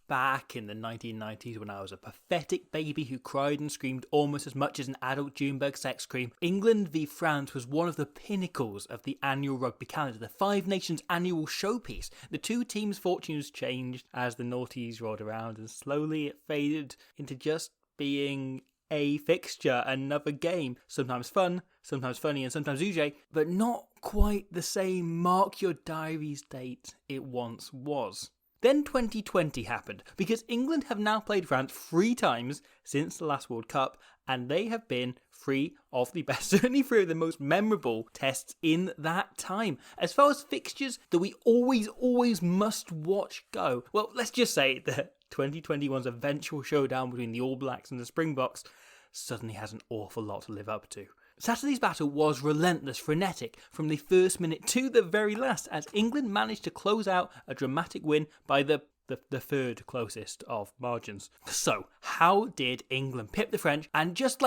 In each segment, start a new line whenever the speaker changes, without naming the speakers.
Back in the 1990s, when I was a pathetic baby who cried and screamed almost as much as an adult Junebug sex cream, England v France was one of the pinnacles of the annual rugby calendar, the Five Nations annual showpiece. The two teams' fortunes changed as the noughties rolled around, and slowly it faded into just being a fixture, another game. Sometimes fun, sometimes funny, and sometimes UJ, but not quite the same mark your diary's date it once was. Then 2020 happened, because England have now played France 3 times since the last World Cup, and they have been 3 of the best, certainly 3 of the most memorable tests in that time. As far as fixtures that we always must watch go, well, let's just say that 2021's eventual showdown between the All Blacks and the Springboks suddenly has an awful lot to live up to. Saturday's battle was relentless, frenetic, from the first minute to the very last, as England managed to close out a dramatic win by the third closest of margins. So, how did England pip the French? And just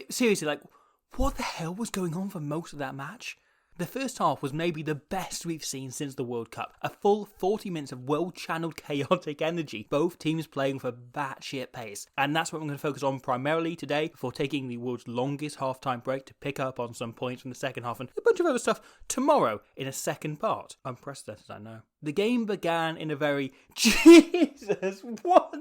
seriously, what the hell was going on for most of that match? The first half was maybe the best we've seen since the World Cup. A full 40 minutes of well-channeled chaotic energy, both teams playing with a batshit pace. And that's what I'm going to focus on primarily today, before taking the world's longest half-time break to pick up on some points from the second half and a bunch of other stuff tomorrow in a second part. Unprecedented, I know. The game began in a very Jesus, what?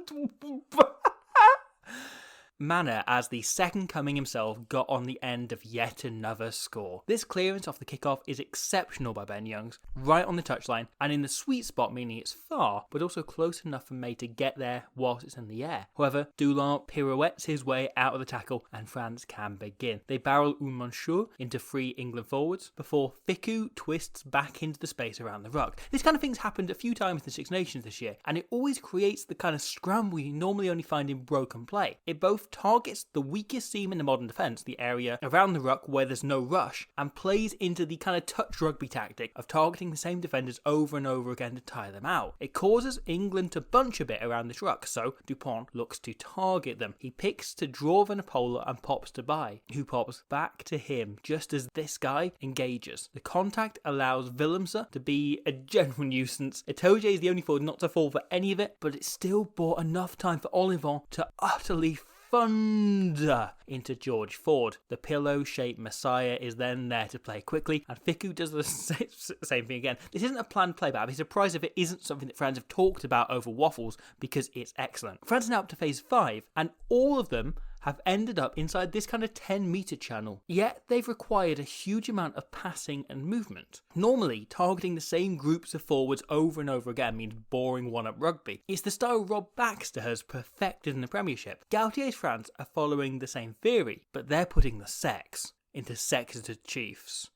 manner as the second coming himself got on the end of yet another score. This clearance off the kickoff is exceptional by Ben Youngs, right on the touchline and in the sweet spot, meaning it's far but also close enough for May to get there whilst it's in the air. However, Dulin pirouettes his way out of the tackle and France can begin. They barrel Monsieur into 3 England forwards before Fickou twists back into the space around the ruck. This kind of thing's happened a few times in the Six Nations this year, and it always creates the kind of scramble you normally only find in broken play. It both targets the weakest seam in the modern defence, the area around the ruck where there's no rush, and plays into the kind of touch rugby tactic of targeting the same defenders over and over again to tire them out. It causes England to bunch a bit around this ruck, so Dupont looks to target them. He picks to draw Vunipola and pops to Bai, who pops back to him just as this guy engages. The contact allows Willemse to be a general nuisance. Itoje is the only forward not to fall for any of it, but it still bought enough time for Olivon to utterly thunder into George Ford. The pillow-shaped Messiah is then there to play quickly, and Fickou does the same thing again. This isn't a planned play, but I'd be surprised if it isn't something that fans have talked about over waffles, because it's excellent. France are now up to phase 5, and all of them have ended up inside this kind of 10-metre channel. Yet they've required a huge amount of passing and movement. Normally, targeting the same groups of forwards over and over again means boring one-up rugby. It's the style Rob Baxter has perfected in the Premiership. Gautier's France are following the same theory, but they're putting the sex into Sexeter Chiefs.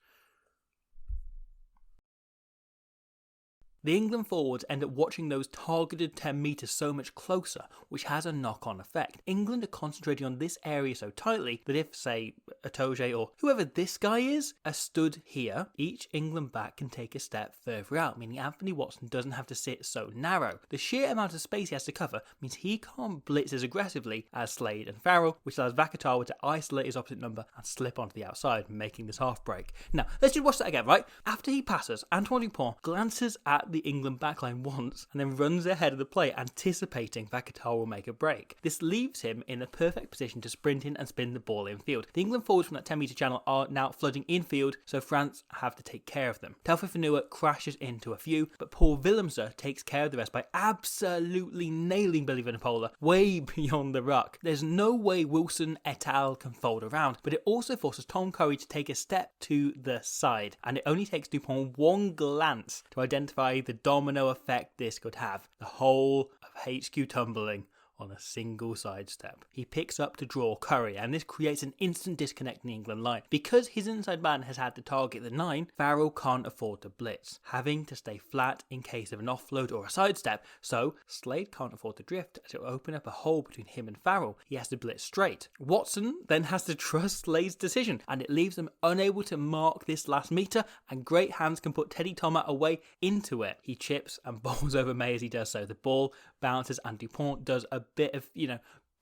The England forwards end up watching those targeted 10 metres so much closer, which has a knock-on effect. England are concentrating on this area so tightly that if, say, Itoje or whoever this guy is, are stood here, each England back can take a step further out, meaning Anthony Watson doesn't have to sit so narrow. The sheer amount of space he has to cover means he can't blitz as aggressively as Slade and Farrell, which allows Vakatawa to isolate his opposite number and slip onto the outside, making this half break. Now, let's just watch that again, right? After he passes, Antoine Dupont glances at the England backline once and then runs ahead of the play, anticipating Vakatawa will make a break. This leaves him in a perfect position to sprint in and spin the ball infield. The England forwards from that 10 metre channel are now flooding infield, so France have to take care of them. Telfa Fanua crashes into a few, but Paul Willemse takes care of the rest by absolutely nailing Billy Vunipola way beyond the ruck. There's no way Wilson et al. Can fold around, but it also forces Tom Curry to take a step to the side, and it only takes Dupont one glance to identify the domino effect this could have. The whole of HQ tumbling on a single sidestep. He picks up to draw Curry, and this creates an instant disconnect in the England line. Because his inside man has had to target the 9, Farrell can't afford to blitz, having to stay flat in case of an offload or a sidestep, so Slade can't afford to drift as it will open up a hole between him and Farrell. He has to blitz straight. Watson then has to trust Slade's decision, and it leaves them unable to mark this last metre, and great hands can put Teddy Thomas away into it. He chips and bowls over May as he does so. The ball bounces and Dupont does a bit of,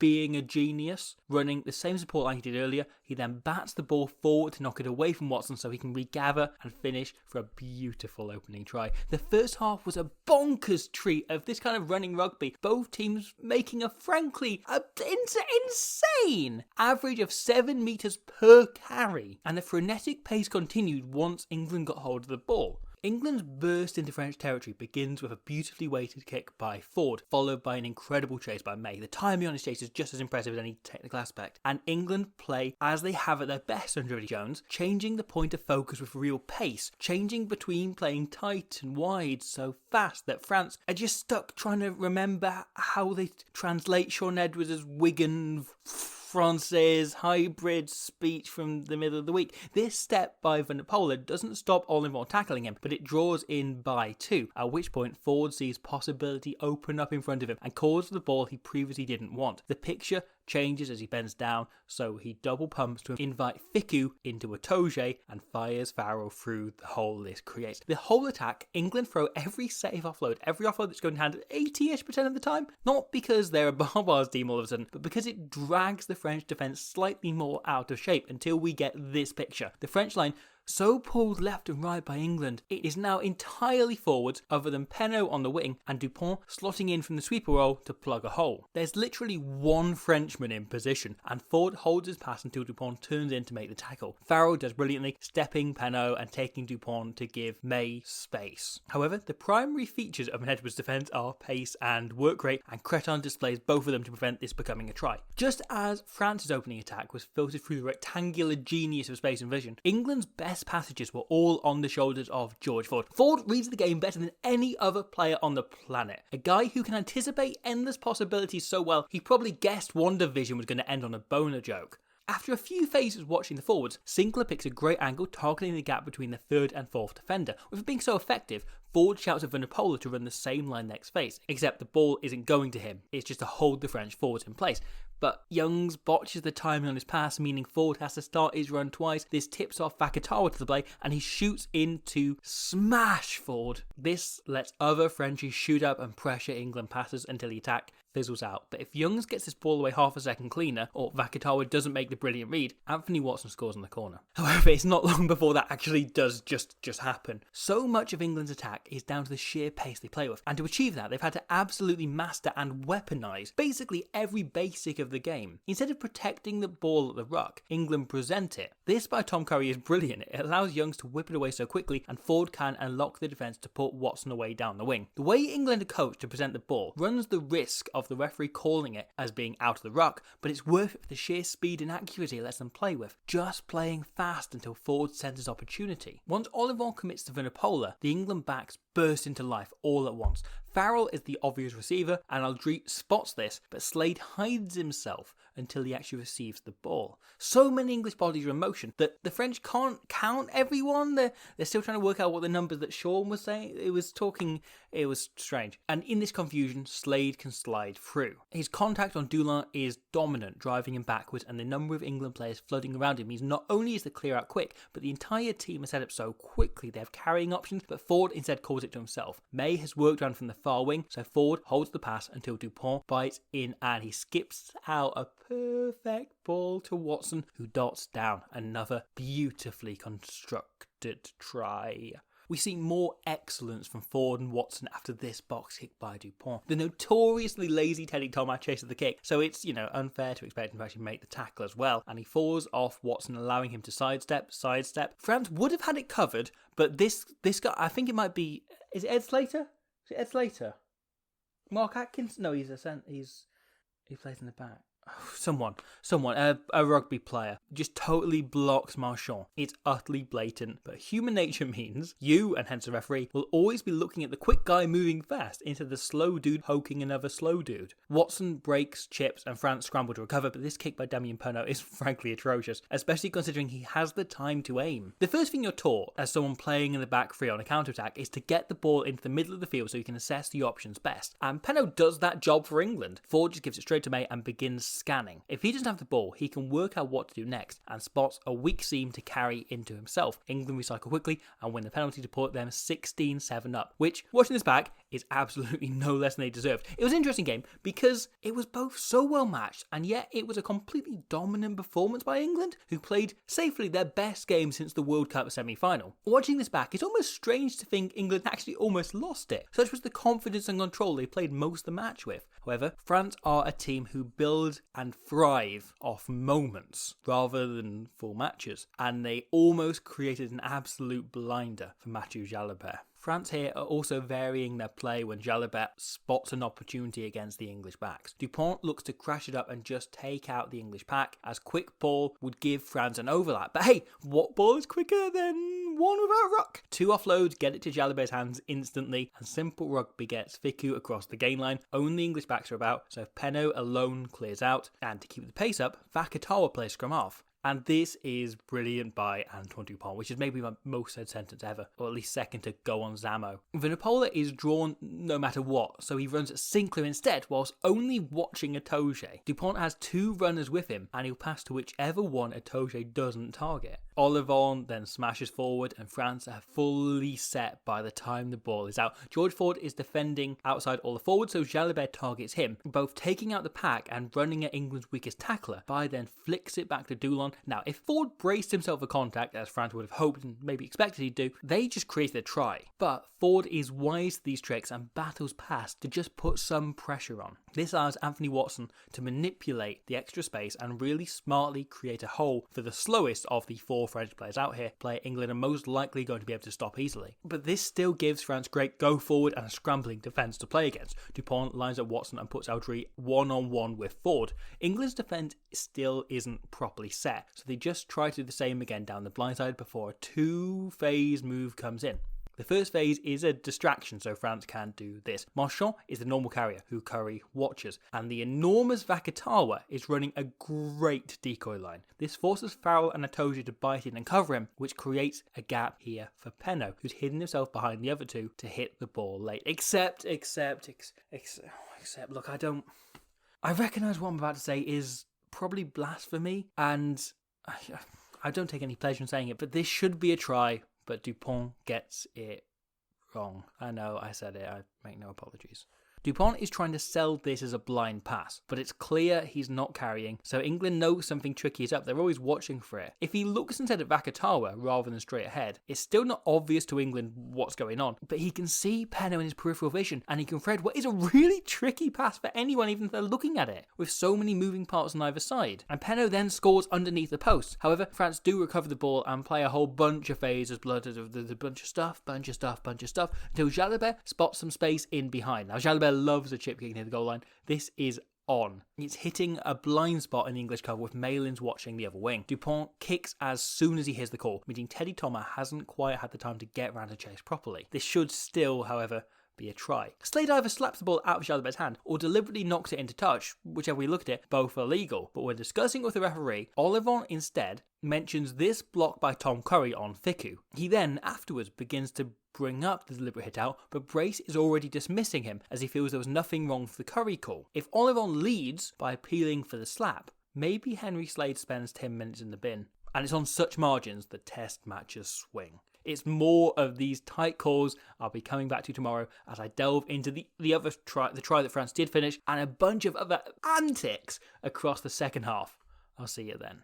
being a genius, running the same support line he did earlier. He then bats the ball forward to knock it away from Watson so he can regather and finish for a beautiful opening try. The first half was a bonkers treat of this kind of running rugby, both teams making a frankly insane average of 7 metres per carry, and the frenetic pace continued once England got hold of the ball. England's burst into French territory begins with a beautifully weighted kick by Ford, followed by an incredible chase by May. The timing on his chase is just as impressive as any technical aspect. And England play as they have at their best under Eddie Jones, changing the point of focus with real pace, changing between playing tight and wide so fast that France are just stuck trying to remember how they translate Shaun Edwards' Wigan Francaise hybrid speech from the middle of the week. This step by Vunipola doesn't stop Oliver tackling him, but it draws in by 2, at which point Ford sees possibility open up in front of him and calls for the ball he previously didn't want. The picture changes as he bends down, so he double pumps to invite Fickou into a Toge and fires Farrell through the hole this creates. The whole attack, England throw every safe offload, every offload that's going to hand 80-ish% of the time, not because they're a Barbars team all of a sudden, but because it drags the French defence slightly more out of shape until we get this picture. The French line so pulled left and right by England, it is now entirely forwards other than Penaud on the wing and Dupont slotting in from the sweeper role to plug a hole. There's literally one Frenchman in position and Ford holds his pass until Dupont turns in to make the tackle. Farrell does brilliantly, stepping Penaud and taking Dupont to give May space. However, the primary features of an Edwards defence are pace and work rate, and Creton displays both of them to prevent this becoming a try. Just as France's opening attack was filtered through the rectangular genius of space and vision, England's best passages were all on the shoulders of George Ford. Ford reads the game better than any other player on the planet. A guy who can anticipate endless possibilities so well, he probably guessed one division was going to end on a boner joke. After a few phases watching the forwards, Sinclair picks a great angle targeting the gap between the third and fourth defender. With it being so effective, Ford shouts at Vunipola to run the same line next phase, except the ball isn't going to him, it's just to hold the French forwards in place. But Youngs botches the timing on his pass, meaning Ford has to start his run twice. This tips off Vakatawa to the play, and he shoots into smash Ford. This lets other Frenchies shoot up and pressure England passes until the attack fizzles out. But if Youngs gets this ball away half a second cleaner, or Vakatawa doesn't make the brilliant read, Anthony Watson scores on the corner. However, it's not long before that actually does just happen. So much of England's attack is down to the sheer pace they play with, and to achieve that, they've had to absolutely master and weaponise basically every basic of the game. Instead of protecting the ball at the ruck, England present it. This by Tom Curry is brilliant. It allows Youngs to whip it away so quickly, and Ford can unlock the defence to put Watson away down the wing. The way England are coached to present the ball runs the risk of the referee calling it as being out of the ruck, but it's worth it for the sheer speed and accuracy it lets them play with, just playing fast until Ford senses opportunity. Once Oliver commits to Vunipola, the England backs burst into life all at once. Farrell is the obvious receiver, and Aldrit spots this, but Slade hides himself until he actually receives the ball. So many English bodies are in motion that the French can't count everyone. They're still trying to work out what the numbers that Sean was saying. It was strange. And in this confusion, Slade can slide through. His contact on Dulin is dominant, driving him backwards, and the number of England players flooding around him means not only is the clear out quick, but the entire team is set up so quickly they have carrying options, but Ford instead calls it to himself. May has worked around from the far wing, so Ford holds the pass until Dupont bites in and he skips out a perfect ball to Watson, who dots down another beautifully constructed try. We see more excellence from Ford and Watson after this box kick by Dupont. The notoriously lazy Teddy Thomas chases the kick, so it's, unfair to expect him to actually make the tackle as well, and he falls off Watson, allowing him to sidestep. France would have had it covered, but this guy, I think it might be, is it Ed Slater? Is it Ed Slater? Mark Atkins? No, he plays in the back. Someone, a rugby player, just totally blocks Marchand. It's utterly blatant, but human nature means you, and hence the referee, will always be looking at the quick guy moving fast into the slow dude poking another slow dude. Watson breaks, chips, and France scramble to recover, but this kick by Damien Penaud is frankly atrocious, especially considering he has the time to aim. The first thing you're taught, as someone playing in the back three on a counter-attack, is to get the ball into the middle of the field so you can assess the options best. And Penaud does that job for England. Ford just gives it straight to May and begins scanning. If he doesn't have the ball, he can work out what to do next and spots a weak seam to carry into himself. England recycle quickly and win the penalty to put them 16-7 up, which, watching this back, is absolutely no less than they deserved. It was an interesting game because it was both so well matched, and yet it was a completely dominant performance by England, who played safely their best game since the World Cup semi-final. Watching this back, it's almost strange to think England actually almost lost it. Such was the confidence and control they played most of the match with. However, France are a team who build and thrive off moments rather than full matches, and they almost created an absolute blinder for Mathieu Jalibert. France here are also varying their play when Jalibert spots an opportunity against the English backs. Dupont looks to crash it up and just take out the English pack, as quick ball would give France an overlap. But hey, what ball is quicker than one without ruck? 2 offloads get it to Jalibert's hands instantly, and simple rugby gets Fickou across the gain line. Only English backs are about, so Penaud alone clears out, and to keep the pace up, Vakatawa plays scrum off. And this is brilliant by Antoine Dupont, which is maybe my most said sentence ever, or at least second to go on Zamo. Vinopola is drawn no matter what, so he runs at Sinclair instead, whilst only watching Itoje. Dupont has 2 runners with him, and he'll pass to whichever one Itoje doesn't target. Olivon then smashes forward, and France are fully set by the time the ball is out. George Ford is defending outside all the forwards, so Jalibert targets him, both taking out the pack and running at England's weakest tackler. Bai then flicks it back to Doulon. Now, if Ford braced himself for contact, as France would have hoped and maybe expected he'd do, they just created a try. But Ford is wise to these tricks and battles past to just put some pressure on. This allows Anthony Watson to manipulate the extra space and really smartly create a hole for the slowest of the 4 French players out here. Player England are most likely going to be able to stop easily. But this still gives France great go forward and a scrambling defence to play against. Dupont lines up Watson and puts Audrey one-on-one with Ford. England's defence still isn't properly set, so they just try to do the same again down the blind side before a 2-phase move comes in. The first phase is a distraction, so France can do this. Marchand is the normal carrier who Curry watches, and the enormous Vakatawa is running a great decoy line. This forces Farrell and Itoje to bite in and cover him, which creates a gap here for Penaud, who's hidden himself behind the other 2 to hit the ball late. Except, look, I recognise what I'm about to say is probably blasphemy, and I don't take any pleasure in saying it, but this should be a try. But Dupont gets it wrong. I know, I said it. I make no apologies. Dupont is trying to sell this as a blind pass, but it's clear he's not carrying, so England knows something tricky is up. They're always watching for it. If he looks instead at Vakatawa rather than straight ahead, it's still not obvious to England what's going on, but he can see Penaud in his peripheral vision, and he can thread what is a really tricky pass for anyone, even if they're looking at it, with so many moving parts on either side. And Penaud then scores underneath the post. However, France do recover the ball and play a whole bunch of phases, the bunch of stuff, until Jalibert spots some space in behind. Now, Jalibert loves a chip kick near the goal line. This is on. It's hitting a blind spot in the English cover with Malins watching the other wing. Dupont kicks as soon as he hears the call, meaning Teddy Thomas hasn't quite had the time to get round to chase properly. This should still, however, be a try. Slade either slaps the ball out of Jalibert's hand or deliberately knocks it into touch, whichever we look at it, both are legal. But when discussing with the referee, Olivon instead mentions this block by Tom Curry on Fickou. He then, afterwards, begins to bring up the deliberate hit out, but Brace is already dismissing him as he feels there was nothing wrong with the Curry call. If Olivon leads by appealing for the slap, maybe Henry Slade spends 10 minutes in the bin. And it's on such margins that test matches swing. It's more of these tight calls I'll be coming back to tomorrow as I delve into the other try, the try that France did finish, and a bunch of other antics across the second half. I'll see you then.